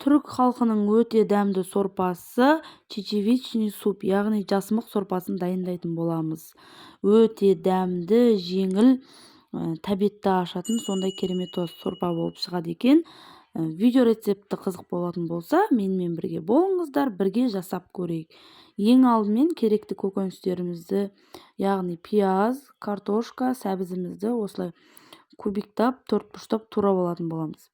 Түрік халқының өте дәмді сорпасы чечевичный суп, яғни жасымық сорпасын дайындайтын боламыз. Өте дәмді, жеңіл, тәбетті ашатын сондай керемет сорпа болып шығады екен. Видео рецепті қызық болатын болса, менімен бірге болыңыздар, бірге жасап көрейік. Ең алдымен керекті көкөністерімізді, яғни пияз, картошка, сәбізімізді осылай кубиктап, төртбұрыштап турап алатын боламыз.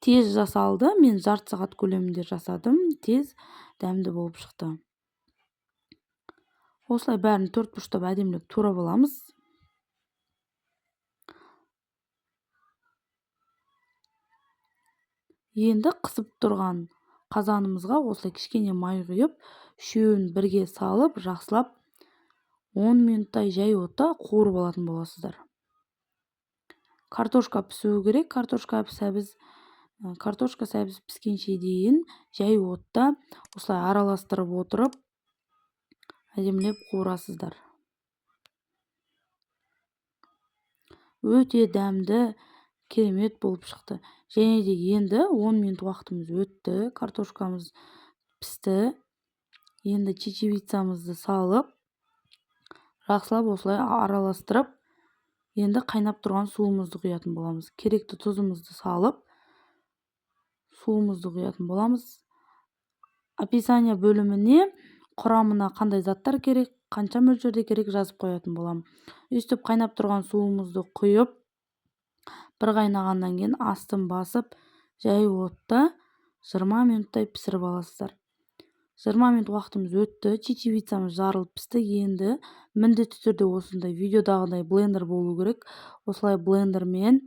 Тез жасалды, мен жарты сағат көлемінде жасадым, тез дәмді болып шықты. Осылай бәрін төртбұрыштап әдемілеп турап аламыз. Енді қысып тұрған қазанымызға осылай кішкене май құйып, үшеуін бірге салып, жақсылап 10 минуттай жай отта қуырып алатын боласыздар. Картошка пісуі керек, картошка сәбіз піскенше дейін жай отта осылай араластырып отырып, әдемілеп қуырасыздар. Өте дәмді, керемет болып шықты. Және де енді 10 минут уақытымыз өтті, картошкамыз пісті. Енді чечевицамызды салып, жақсылап осылай араластырып, енді қайнап тұрған суымызды құятын боламыз. Керекті тұзымызды салып, суымызды құятын боламыз. Описание бөліміне құрамына қандай заттар керек, қанша мөлшерде керек жазып қоятын болам. Өстіп қайнап тұрған суымызды құйып, бір қайнағаннан кейін астын басып, жай отта 20 минуттай пісіріп аласыздар. 20 минут уақытымыз өтті, чечевицамыз жарылып пісті. Енді міндетті түрде осындай видеодағыдай блендер болу керек. Осылай блендермен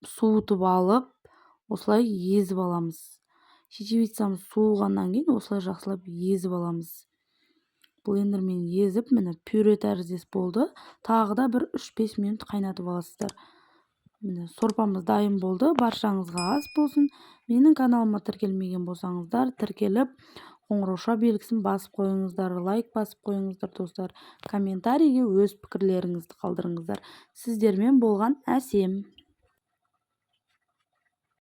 суытып алып, осылай езіп аламыз. Чечевицамыз суығаннан кейін осылай жақсылап езіп аламыз. Блендермен езіп, міне пюре тәріздес болды. Тағы да бір 3-5 минут қайнатып аласыздар. Міне сорпамыз дайын болды. Баршаңызға ас болсын. Менің каналыма тіркелмеген болсаңыздар, тіркеліп, қоңырауша белгісін басып қойыңыздар, лайк басып қойыңыздар достар. Комментарийге өз пікірлеріңізді қалдырыңыздар. Сіздермен болған Әсем.